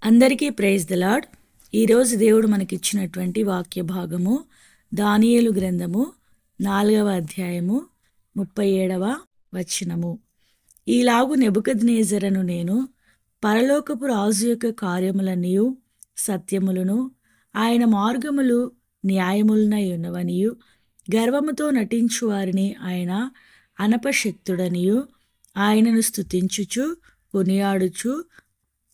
అందరికీ praise the lord. ఈరోజు దేవుడు మనకిచ్చినటువంటి వాక్య భాగము దానియేలు గ్రంథము 4వ అధ్యాయము 37వ వచనము. ఈలాగు నెబుకద్నెజరును నేను పరలోకపు రాజు యొక్క కార్యములనియు సత్యములను ఆయన మార్గములు న్యాయములనై ఉన్నవనియు గర్వముతో నటించు వారిని ఆయన అనపశక్తుడనియు ఆయనను స్తుతించుచు కొనియాడుచు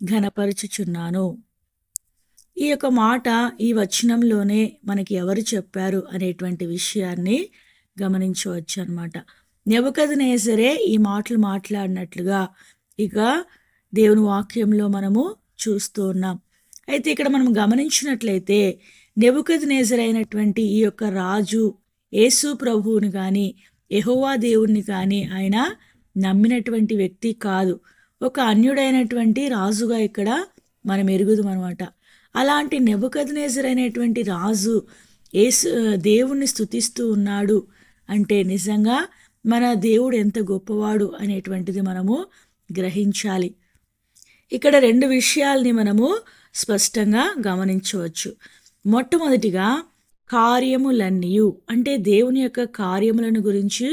ఘనపరచుచున్నాను. ఈ యొక్క మాట ఈ వచనంలోనే మనకి ఎవరు చెప్పారు అనేటువంటి విషయాన్ని గమనించవచ్చు అన్నమాట. నెబుకద్నెజరే ఈ మాటలు మాట్లాడినట్లుగా ఇక దేవుని వాక్యంలో మనము చూస్తూ ఉన్నాం. అయితే ఇక్కడ మనం గమనించినట్లయితే నెబుకద్నెజరు అయినటువంటి ఈ యొక్క రాజు యేసు ప్రభువుని కానీ యెహోవా దేవుణ్ణి కానీ ఆయన నమ్మినటువంటి వ్యక్తి కాదు. ఒక అన్యుడైనటువంటి రాజుగా ఇక్కడ మనం ఎరుగుదాం అనమాట. అలాంటి నెబుకద్నెజరు అయినటువంటి రాజు దేవుణ్ణి స్తుతిస్తూ ఉన్నాడు అంటే నిజంగా మన దేవుడు ఎంత గొప్పవాడు అనేటువంటిది మనము గ్రహించాలి. ఇక్కడ రెండు విషయాల్ని మనము స్పష్టంగా గమనించవచ్చు. మొట్టమొదటిగా కార్యములన్నీయు అంటే దేవుని యొక్క కార్యములను గురించి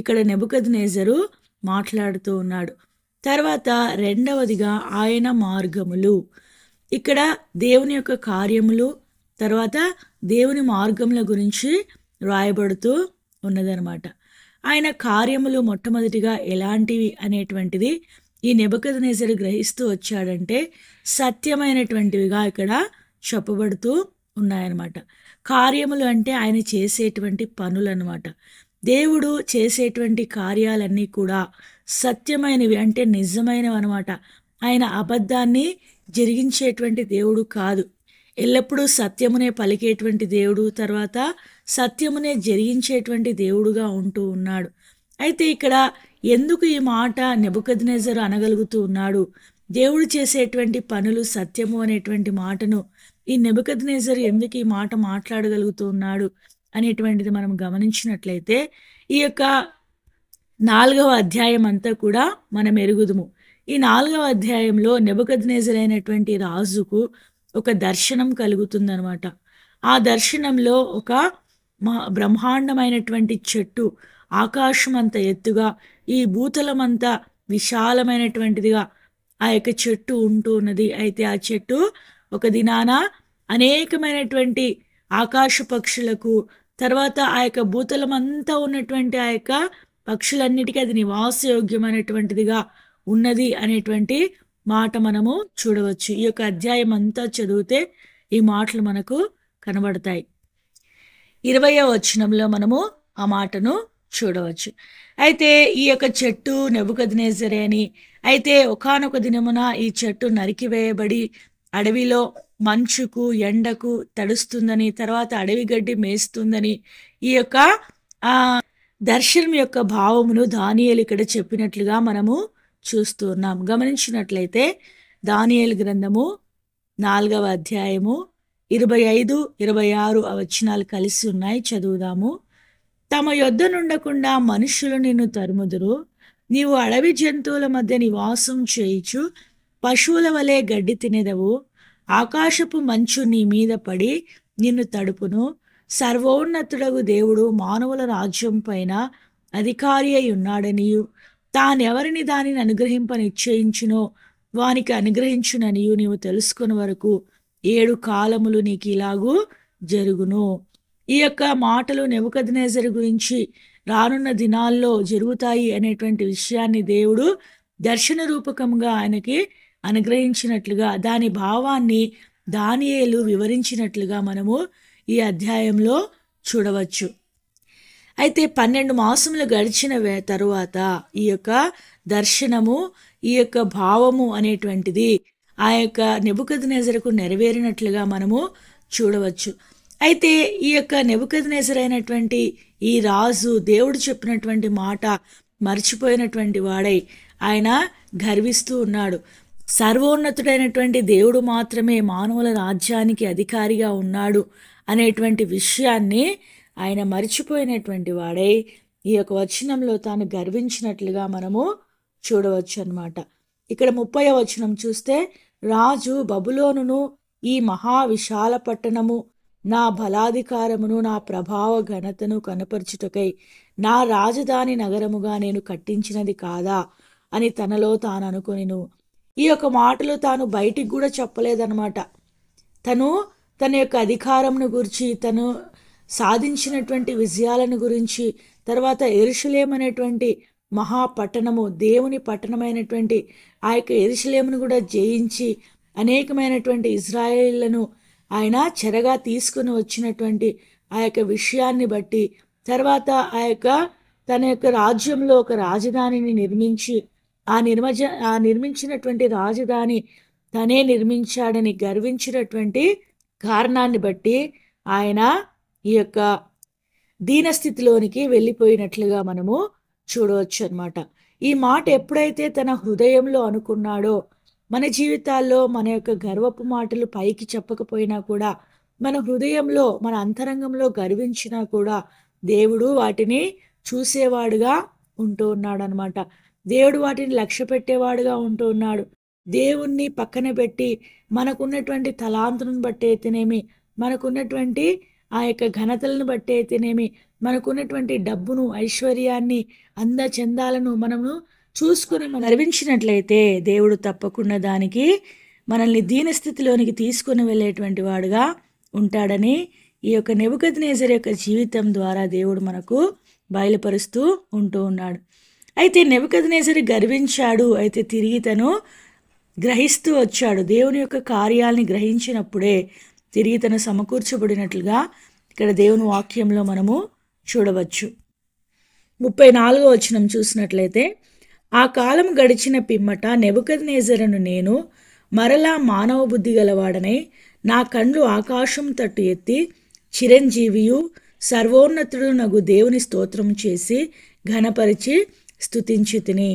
ఇక్కడ నెబుకద్నెజరు మాట్లాడుతూ ఉన్నాడు. తర్వాత రెండవదిగా ఆయన మార్గములు. ఇక్కడ దేవుని యొక్క కార్యములు తర్వాత దేవుని మార్గముల గురించి రాయబడుతూ ఉన్నదనమాట. ఆయన కార్యములు మొట్టమొదటిగా ఎలాంటివి అనేటువంటిది ఈ నెబుకద్నెజరు గ్రహిస్తూ వచ్చాడంటే సత్యమైనటువంటివిగా ఇక్కడ చెప్పబడుతూ ఉన్నాయన్నమాట. కార్యములు అంటే ఆయన చేసేటువంటి పనులు అన్నమాట. దేవుడు చేసేటువంటి కార్యాలన్నీ కూడా సత్యమైనవి అంటే నిజమైనవి అనమాట. ఆయన అబద్ధాన్ని జరిగించేటువంటి దేవుడు కాదు. ఎల్లప్పుడూ సత్యమునే పలికేటువంటి దేవుడు, తర్వాత సత్యమునే జరిగించేటువంటి దేవుడుగా ఉంటూ ఉన్నాడు. అయితే ఇక్కడ ఎందుకు ఈ మాట నెబుకద్నెజరు అనగలుగుతూ ఉన్నాడు? దేవుడు చేసేటువంటి పనులు సత్యము అనేటువంటి మాటను ఈ నెబుకద్నెజరు ఎందుకు ఈ మాట మాట్లాడగలుగుతూ ఉన్నాడు అనేటువంటిది మనం గమనించినట్లయితే ఈ యొక్క 4వ అధ్యాయం అంతా కూడా మనం ఎరుగుదుము. ఈ 4వ అధ్యాయంలో నెబుకద్నెజరు అయినటువంటి రాజుకు ఒక దర్శనం కలుగుతుందనమాట. ఆ దర్శనంలో ఒక బ్రహ్మాండమైనటువంటి చెట్టు ఆకాశం అంత ఎత్తుగా ఈ భూతలమంతా విశాలమైనటువంటిదిగా ఆ యొక్క చెట్టు ఉంటూ ఉన్నది. అయితే ఆ చెట్టు ఒక దినాన అనేకమైనటువంటి ఆకాశ పక్షులకు తర్వాత ఆ యొక్క భూతలమంతా ఉన్నటువంటి ఆ యొక్క పక్షులన్నిటికీ అది నివాసయోగ్యమైనటువంటిదిగా ఉన్నది అనేటువంటి మాట మనము చూడవచ్చు. ఈ యొక్క అధ్యాయం అంతా చదివితే ఈ మాటలు మనకు కనబడతాయి. 20వ వచనంలో మనము ఆ మాటను చూడవచ్చు. అయితే ఈ యొక్క చెట్టు నెబుకద్నెజరే అని, అయితే ఒకానొక దినమున ఈ చెట్టు నరికివేయబడి అడవిలో మంచుకు ఎండకు తడుస్తుందని, తర్వాత అడవి గడ్డి మేస్తుందని ఈ యొక్క దర్శనం యొక్క భావమును దానియేలు ఇక్కడ చెప్పినట్లుగా మనము చూస్తూ ఉన్నాం. గమనించినట్లయితే దానియేలు గ్రంథము 4వ అధ్యాయము 25, 26 వచనాలు కలిసి ఉన్నాయి, చదువుదాము. తమ యొద్ద నుండకుండా మనుషులు నిన్ను తరుముదురు, నీవు అడవి జంతువుల మధ్య నివాసం చేయుచు పశువుల వలె గడ్డి తినేదవు, ఆకాశపు మంచు నీ మీద పడి నిన్ను తడుపును, సర్వోన్నతుడగు దేవుడు మానవుల రాజ్యం పైన అధికారి అయి ఉన్నాడనియు తానెవరిని దానిని అనుగ్రహింప నిశ్చయించునో వానికి అనుగ్రహించుననియు నీవు తెలుసుకుని వరకు 7 కాలములు నీకు ఇలాగూ జరుగును. ఈ యొక్క మాటలు నెబుకద్నెజరు గురించి రానున్న దినాల్లో జరుగుతాయి అనేటువంటి విషయాన్ని దేవుడు దర్శన రూపకంగా ఆయనకి అనుగ్రహించినట్లుగా దాని భావాన్ని దానియేలు వివరించినట్లుగా మనము ఈ అధ్యాయంలో చూడవచ్చు. అయితే 12 మాసములు గడిచిన తరువాత ఈ యొక్క దర్శనము ఈ యొక్క భావము అనేటువంటిది ఆ యొక్క నెబుకద్నెజరుకు నెరవేరినట్లుగా మనము చూడవచ్చు. అయితే ఈ యొక్క నెబుకద్నెజరు అయినటువంటి ఈ రాజు దేవుడు చెప్పినటువంటి మాట మర్చిపోయినటువంటి వాడై ఆయన గర్విస్తూ ఉన్నాడు. సర్వోన్నతుడైనటువంటి దేవుడు మాత్రమే మానవుల రాజ్యానికి అధికారిగా ఉన్నాడు అనేటువంటి విషయాన్ని ఆయన మర్చిపోయినటువంటి వాడై ఈ యొక్క వచనంలో తాను గర్వించినట్లుగా మనము చూడవచ్చు అన్నమాట. ఇక్కడ 30వ వచనం చూస్తే రాజు బబులోనును ఈ మహా విశాల పట్టణము నా బలాధికారమును నా ప్రభావ ఘనతను కనపరచుటకై నా రాజధాని నగరముగా నేను కట్టించినది కాదా అని తనలో తాను అనుకొనిను. ఈ యొక్క మాటలు తాను బయటికి కూడా చెప్పలేదన్నమాట. తన యొక్క అధికారంను గురించి, తను సాధించినటువంటి విజయాలను గురించి, తర్వాత యెరూషలేము అనేటువంటి మహాపట్టణము, దేవుని పట్టణమైనటువంటి ఆ యొక్క యెరూషలేమును కూడా జయించి అనేకమైనటువంటి ఇజ్రాయేళ్లను ఆయన చెరగా తీసుకుని వచ్చినటువంటి ఆ యొక్క విషయాన్ని బట్టి, తర్వాత తన యొక్క రాజ్యంలో ఒక రాజధానిని నిర్మించి ఆ నిర్మించినటువంటి రాజధాని తనే నిర్మించాడని గర్వించినటువంటి కారణాన్ని బట్టి ఆయన ఈ యొక్క దీనస్థితిలోనికి వెళ్ళిపోయినట్లుగా మనము చూడవచ్చు అన్నమాట. ఈ మాట ఎప్పుడైతే తన హృదయంలో అనుకున్నాడో, మన జీవితాల్లో మన యొక్క గర్వపు మాటలు పైకి చెప్పకపోయినా కూడా, మన హృదయంలో మన అంతరంగంలో గర్వించినా కూడా దేవుడు వాటిని చూసేవాడుగా ఉంటూ ఉన్నాడు అనమాట. దేవుడు వాటిని లక్ష్య పెట్టేవాడుగా ఉంటూ ఉన్నాడు. దేవుణ్ణి పక్కన పెట్టి మనకున్నటువంటి తలాంతులను బట్టి అయితేనేమి, మనకున్నటువంటి ఆ యొక్క ఘనతలను బట్టి అయితేనేమి, మనకున్నటువంటి డబ్బును, ఐశ్వర్యాన్ని, అందచందాలను మనము చూసుకుని మనం గర్వించినట్లయితే దేవుడు తప్పకుండా దానికి మనల్ని దీనస్థితిలోనికి తీసుకుని వెళ్ళేటువంటి వాడుగా ఉంటాడని ఈ యొక్క నెబుకద్నెజరు యొక్క జీవితం ద్వారా దేవుడు మనకు బయలుపరుస్తూ ఉంటూ ఉన్నాడు. అయితే నెబుకద్నెజరు గర్వించాడు, అయితే తిరిగి తను గ్రహిస్తూ వచ్చాడు. దేవుని యొక్క కార్యాలని గ్రహించినప్పుడే తిరిగి తను సమకూర్చబడినట్లుగా ఇక్కడ దేవుని వాక్యంలో మనము చూడవచ్చు. 34వ వచనం చూసినట్లయితే, ఆ కాలం గడిచిన పిమ్మట నెబుకద్నెజరును నేను మరలా మానవ బుద్ధి గలవాడనై నా కండ్లు ఆకాశం తట్టు ఎత్తి చిరంజీవియు సర్వోన్నతుడు నగు దేవుని స్తోత్రం చేసి ఘనపరిచి స్తుతించి తిని.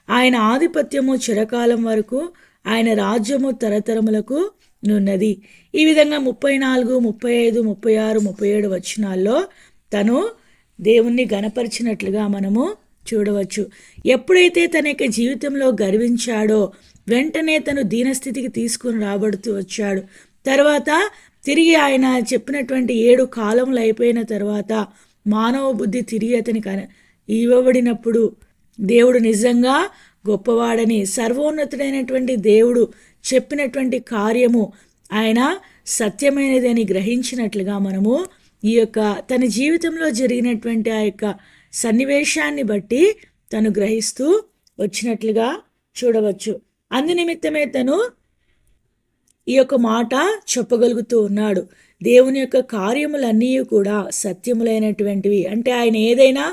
ఆయన ఆధిపత్యము చిరకాలం వరకు, ఆయన రాజ్యము తరతరములకు నున్నది. ఈ విధంగా 34, 35, 36, 37 వచనాల్లో తను దేవుణ్ణి గణపరిచినట్లుగా మనము చూడవచ్చు. ఎప్పుడైతే తన యొక్క జీవితంలో గర్వించాడో వెంటనే తను దీనస్థితికి తీసుకుని రాబడుతూ వచ్చాడు. తర్వాత తిరిగి ఆయన చెప్పినటువంటి 7 కాలములు అయిపోయిన తర్వాత మానవ బుద్ధి తిరిగి అతనికి ఇవ్వబడినప్పుడు దేవుడు నిజంగా గొప్పవాడని, సర్వోన్నతుడైనటువంటి దేవుడు చెప్పినటువంటి కార్యము ఆయన సత్యమైనదని గ్రహించినట్లుగా మనము ఈ యొక్క తన జీవితంలో జరిగినటువంటి ఆ యొక్క సన్నివేశాన్ని బట్టి తను గ్రహిస్తూ వచ్చినట్లుగా చూడవచ్చు. అందునిమిత్తమే తను ఈ యొక్క మాట చెప్పగలుగుతూ ఉన్నాడు. దేవుని యొక్క కార్యములన్నీ కూడా సత్యములైనటువంటివి. అంటే ఆయన ఏదైనా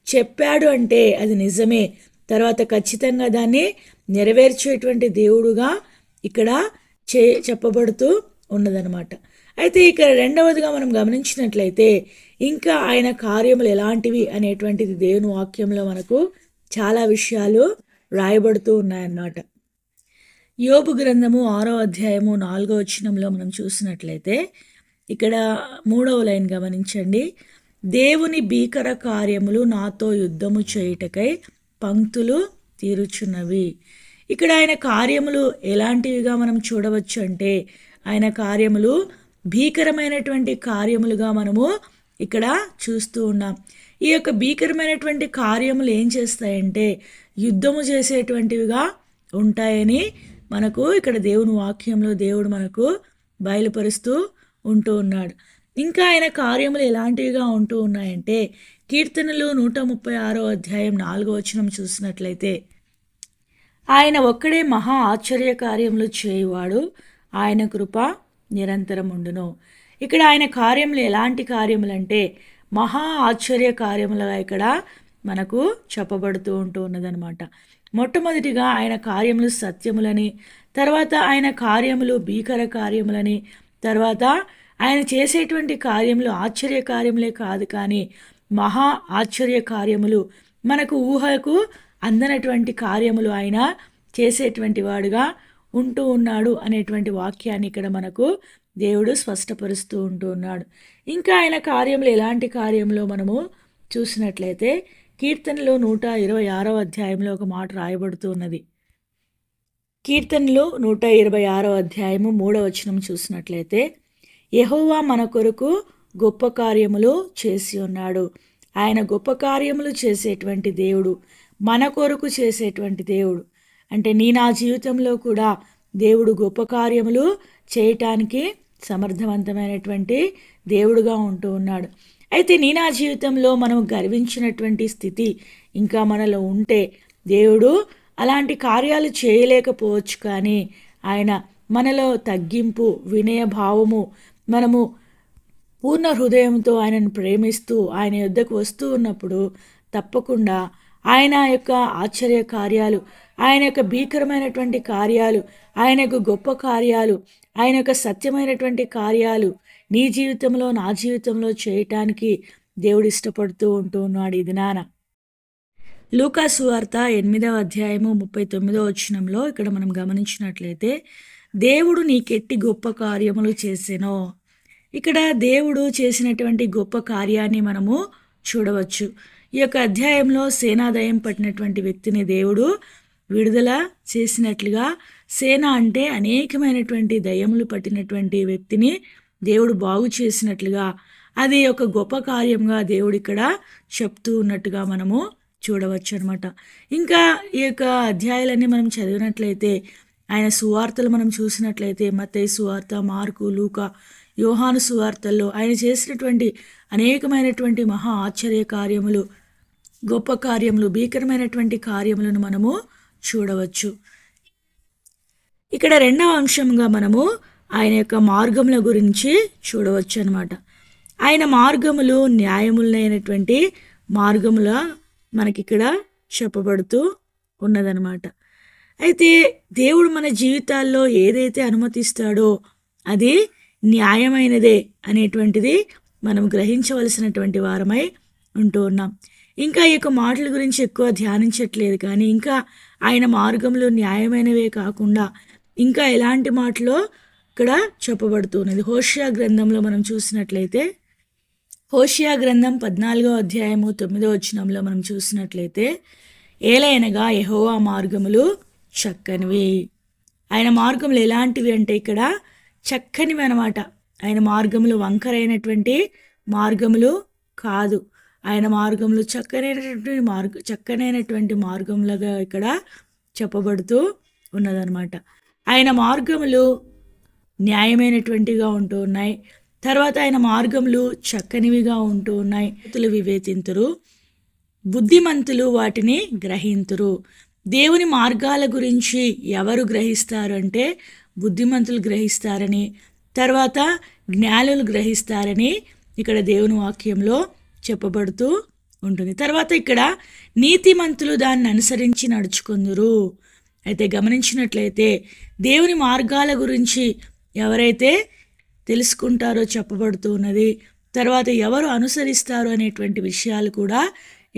చెప్పాడు అంటే అది నిజమే, తర్వాత ఖచ్చితంగా దాన్ని నెరవేర్చేటువంటి దేవుడుగా ఇక్కడ చెప్పబడుతూ ఉన్నదనమాట. అయితే ఇక్కడ రెండవదిగా మనం గమనించినట్లయితే ఇంకా ఆయన కార్యములు ఎలాంటివి అనేటువంటిది దేవుని వాక్యంలో మనకు చాలా విషయాలు రాయబడుతూ ఉన్నాయన్నమాట. యోబు గ్రంథము 6వ అధ్యాయము 4వ వచనంలో మనం చూసినట్లయితే ఇక్కడ 3వ లైన్ గమనించండి. దేవుని భీకర కార్యములు నాతో యుద్ధము చేయుటకై పంక్తులు తీరుచున్నవి. ఇక్కడ ఆయన కార్యములు ఎలాంటివిగా మనం చూడవచ్చు అంటే ఆయన కార్యములు భీకరమైనటువంటి కార్యములుగా మనము ఇక్కడ చూస్తూ ఉన్నాం. ఈ యొక్క భీకరమైనటువంటి కార్యములు ఏం చేస్తాయంటే యుద్ధము చేసేటువంటివిగా ఉంటాయని మనకు ఇక్కడ దేవుని వాక్యంలో దేవుడు మనకు బయలుపరుస్తూ ఉంటూ ఉన్నాడు. ఇంకా ఆయన కార్యములు ఎలాంటివిగా ఉంటూ ఉన్నాయంటే కీర్తనలు 136వ అధ్యాయం 4వ వచనం చూసినట్లయితే, ఆయన ఒక్కడే మహా ఆశ్చర్య కార్యములు చేయువాడు, ఆయన కృప నిరంతరం ఉండును. ఇక్కడ ఆయన కార్యములు ఎలాంటి కార్యములు అంటే మహా ఆశ్చర్య కార్యములుగా ఇక్కడ మనకు చెప్పబడుతూ ఉంటూ ఉన్నదనమాట. మొట్టమొదటిగా ఆయన కార్యములు సత్యములని, తర్వాత ఆయన కార్యములు భీకర కార్యములని, తర్వాత ఆయన చేసేటువంటి కార్యములు ఆశ్చర్య కార్యములే కాదు కానీ మహా ఆశ్చర్య కార్యములు, మనకు ఊహకు అందనటువంటి కార్యములు ఆయన చేసేటువంటి వాడుగా ఉంటూ ఉన్నాడు అనేటువంటి వాక్యాన్ని ఇక్కడ మనకు దేవుడు స్పష్టపరుస్తూ ఉంటూ ఉన్నాడు. ఇంకా ఆయన కార్యములు ఎలాంటి కార్యములు మనము చూసినట్లయితే కీర్తనలో 126వ అధ్యాయంలో ఒక మాట రాయబడుతూ ఉన్నది. కీర్తనలు 126 అధ్యాయము 3వ వచనం చూసినట్లయితే, యెహోవా మన కొరకు గొప్ప కార్యములు చేసి ఉన్నాడు. ఆయన గొప్ప కార్యములు చేసేటువంటి దేవుడు, మన కొరకు చేసేటువంటి దేవుడు. అంటే నా జీవితంలో కూడా దేవుడు గొప్ప కార్యములు చేయటానికి సమర్థవంతమైనటువంటి దేవుడుగా ఉంటూ ఉన్నాడు. అయితే నా జీవితంలో మనం గర్వించినటువంటి స్థితి ఇంకా మనలో ఉంటే దేవుడు అలాంటి కార్యాలు చేయలేకపోవచ్చు, కానీ ఆయన మనలో తగ్గింపు, వినయ భావము, మనము పూర్ణ హృదయంతో ఆయనను ప్రేమిస్తూ ఆయన యొద్దకు వస్తూ ఉన్నప్పుడు తప్పకుండా ఆయన యొక్క ఆశ్చర్య కార్యాలు, ఆయన యొక్క భీకరమైనటువంటి కార్యాలు, ఆయన యొక్క గొప్ప కార్యాలు, ఆయన యొక్క సత్యమైనటువంటి కార్యాలు నీ జీవితంలో, నా జీవితంలో చేయటానికి దేవుడు ఇష్టపడుతూ ఉంటూ ఉన్నాడు. ఇది లూకా సువార్త 8వ అధ్యాయము 39వ వచనంలో ఇక్కడ మనం గమనించినట్లయితే, దేవుడు నీకెట్టి గొప్ప కార్యములు చేసెనో. ఇక్కడ దేవుడు చేసినటువంటి గొప్ప కార్యాన్ని మనము చూడవచ్చు. ఈ యొక్క అధ్యాయంలో సేనాదయం పట్టినటువంటి వ్యక్తిని దేవుడు విడుదల చేసినట్లుగా, సేన అంటే అనేకమైనటువంటి దయ్యములు పట్టినటువంటి వ్యక్తిని దేవుడు బాగు చేసినట్లుగా, అది ఒక గొప్ప కార్యంగా దేవుడు ఇక్కడ చెప్తూ ఉన్నట్టుగా మనము చూడవచ్చు అనమాట. ఇంకా ఈ యొక్క అధ్యాయాలన్నీ మనం చదివినట్లయితే, ఆయన సువార్తలు మనం చూసినట్లయితే, మత్తయి సువార్త, మార్కు, లూకా, యోహాను సువార్తల్లో ఆయన చేసినటువంటి అనేకమైనటువంటి మహా ఆశ్చర్య కార్యములు, గొప్ప కార్యములు, భీకరమైనటువంటి కార్యములను మనము చూడవచ్చు. ఇక్కడ రెండవ అంశంగా మనము ఆయన యొక్క మార్గముల గురించి చూడవచ్చు అనమాట. ఆయన మార్గములు న్యాయములైనటువంటి మార్గముల మనకిక్కడ చెప్పబడుతూ ఉన్నదనమాట. అయితే దేవుడు మన జీవితాల్లో ఏదైతే అనుమతిస్తాడో అది న్యాయమైనదే అనేటువంటిది మనం గ్రహించవలసినటువంటి వారమై ఉంటూ ఉన్నాం. ఇంకా ఈ యొక్క మాటల గురించి ఎక్కువ ధ్యానించట్లేదు, కానీ ఇంకా ఆయన మార్గంలో న్యాయమైనవే కాకుండా ఇంకా ఎలాంటి మాటలో ఇక్కడ చెప్పబడుతున్నది. హోషియా గ్రంథంలో మనం చూసినట్లయితే, హోషియా గ్రంథం 14వ అధ్యాయము 9వ వచనంలో మనం చూసినట్లయితే, ఏలయనగా యెహోవా మార్గములు చక్కనివి. ఆయన మార్గములు ఎలాంటివి అంటే ఇక్కడ చక్కనివి అనమాట. ఆయన మార్గములు వంకరైనటువంటి మార్గములు కాదు. ఆయన మార్గములు చక్కనైనటువంటి మార్గములుగా ఇక్కడ చెప్పబడుతూ ఉన్నదనమాట. ఆయన మార్గములు న్యాయమైనటువంటిగా ఉంటూ ఉన్నాయి. తర్వాత ఆయన మార్గములు చక్కనివిగా ఉంటూ ఉన్నాయి. వివేచింతురు, బుద్ధిమంతులు వాటిని గ్రహింతురు. దేవుని మార్గాల గురించి ఎవరు గ్రహిస్తారు అంటే బుద్ధిమంతులు గ్రహిస్తారని, తర్వాత జ్ఞానులు గ్రహిస్తారని ఇక్కడ దేవుని వాక్యంలో చెప్పబడుతూ ఉంటుంది. తర్వాత ఇక్కడ నీతిమంతులు దాన్ని అనుసరించి నడుచుకుందురు. అయితే గమనించినట్లయితే దేవుని మార్గాల గురించి ఎవరైతే తెలుసుకుంటారో చెప్పబడుతూ ఉన్నది. తర్వాత ఎవరు అనుసరిస్తారు అనేటువంటి విషయాలు కూడా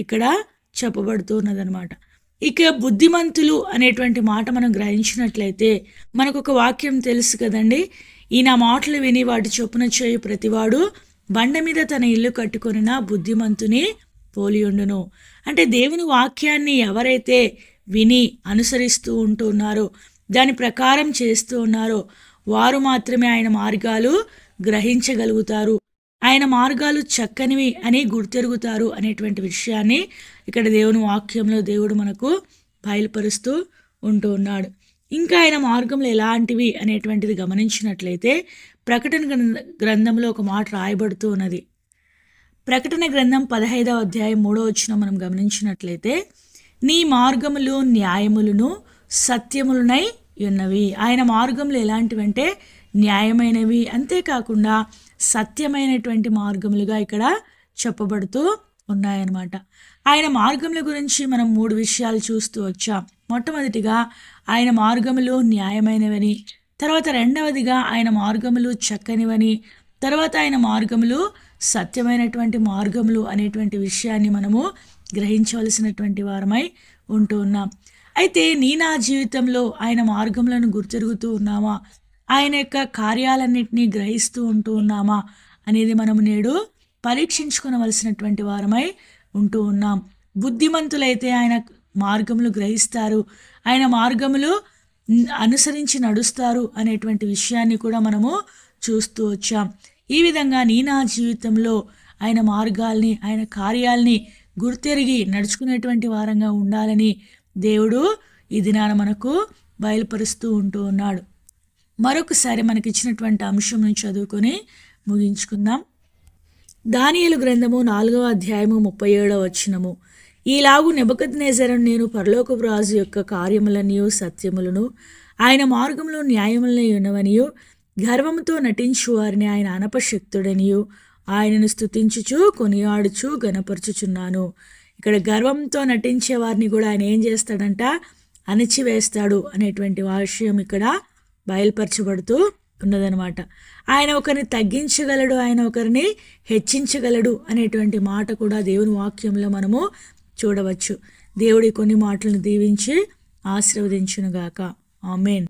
ఇక్కడ చెప్పబడుతూ ఉన్నదనమాట. ఇక బుద్ధిమంతులు అనేటువంటి మాట మనం గ్రహించినట్లయితే మనకు ఒక వాక్యం తెలుసు కదండి, ఈయన మాటలు విని వాటి చొప్పున చేయు ప్రతివాడు బండ మీద తన ఇల్లు కట్టుకొనిన బుద్ధిమంతుని పోలియుండును. అంటే దేవుని వాక్యాన్ని ఎవరైతే విని అనుసరిస్తూ ఉంటూ ఉన్నారో, దాని ప్రకారం చేస్తూ ఉన్నారో వారు మాత్రమే ఆయన మార్గాలు గ్రహించగలుగుతారు, ఆయన మార్గాలు చక్కనివి అని గుర్తెరుగుతారు అనేటువంటి విషయాన్ని ఇక్కడ దేవుని వాక్యంలో దేవుడు మనకు బయలుపరుస్తూ ఉంటూ ఉన్నాడు. ఇంకా ఆయన మార్గంలో ఎలాంటివి అనేటువంటిది గమనించినట్లయితే ప్రకటన గ్రంథంలో ఒక మాట రాయబడుతూ ఉన్నది. ప్రకటన గ్రంథం 15వ అధ్యాయం 3వ వచనం మనం గమనించినట్లయితే, నీ మార్గములు న్యాయములను సత్యములనై ఉన్నవి. ఆయన మార్గములు ఎలాంటివంటే న్యాయమైనవి, అంతేకాకుండా సత్యమైనటువంటి మార్గములుగా ఇక్కడ చెప్పబడుతూ ఉన్నాయన్నమాట. ఆయన మార్గముల గురించి మనం 3 విషయాలు చూస్తూ వచ్చాం. మొట్టమొదటిగా ఆయన మార్గములు న్యాయమైనవని, తర్వాత రెండవదిగా ఆయన మార్గములు చక్కనివని, తర్వాత ఆయన మార్గములు సత్యమైనటువంటి మార్గములు అనేటువంటి విషయాన్ని మనము గ్రహించవలసినటువంటి వారమై ఉంటూ ఉన్నాం. అయితే నా జీవితంలో ఆయన మార్గములను గుర్తెరుగుతూ ఉన్నామా, ఆయన యొక్క కార్యాలన్నింటినీ గ్రహిస్తూ ఉంటూ ఉన్నామా అనేది మనము నేడు పరీక్షించుకోవలసినటువంటి వారమై ఉంటూ ఉన్నాం. బుద్ధిమంతులైతే ఆయన మార్గములు గ్రహిస్తారు, ఆయన మార్గములు అనుసరించి నడుస్తారు అనేటువంటి విషయాన్ని కూడా మనము చూస్తూ వచ్చాం. ఈ విధంగా నా జీవితంలో ఆయన మార్గాల్ని, ఆయన కార్యాల్ని గుర్తెరిగి నడుచుకునేటువంటి వారంగా ఉండాలని దేవుడు ఈ దినాన మనకు బయలుపరుస్తూ ఉంటూ ఉన్నాడు. మరొకసారి మనకిచ్చినటువంటి అంశం నుంచి చదువుకొని ముగించుకుందాం. దానియేలు గ్రంథము 4వ అధ్యాయము 37వ వచనము. ఈలాగు నెబుకద్నెజరును నేను పరలోకపు రాజు యొక్క కార్యములనియు సత్యములను ఆయన మార్గంలో న్యాయములనే ఉన్నవనియు గర్వముతో నటించు వారిని ఆయన అనపశక్తుడనియు ఆయనను స్తుతించుచు కొనియాడుచు గణపరచుచున్నాను. ఇక్కడ గర్వంతో నటించే వారిని కూడా ఆయన ఏం చేస్తాడంట? అణిచివేస్తాడు అనేటువంటి విషయం ఇక్కడ బయలుపరచబడుతూ ఉన్నదనమాట. ఆయన ఒకరిని తగ్గించగలడు, ఆయన ఒకరిని హెచ్చించగలడు అనేటువంటి మాట కూడా దేవుని వాక్యంలో మనము చూడవచ్చు. దేవుడి కొన్ని మాటలను దీవించి ఆశీర్వదించునుగాక. ఆమేన్.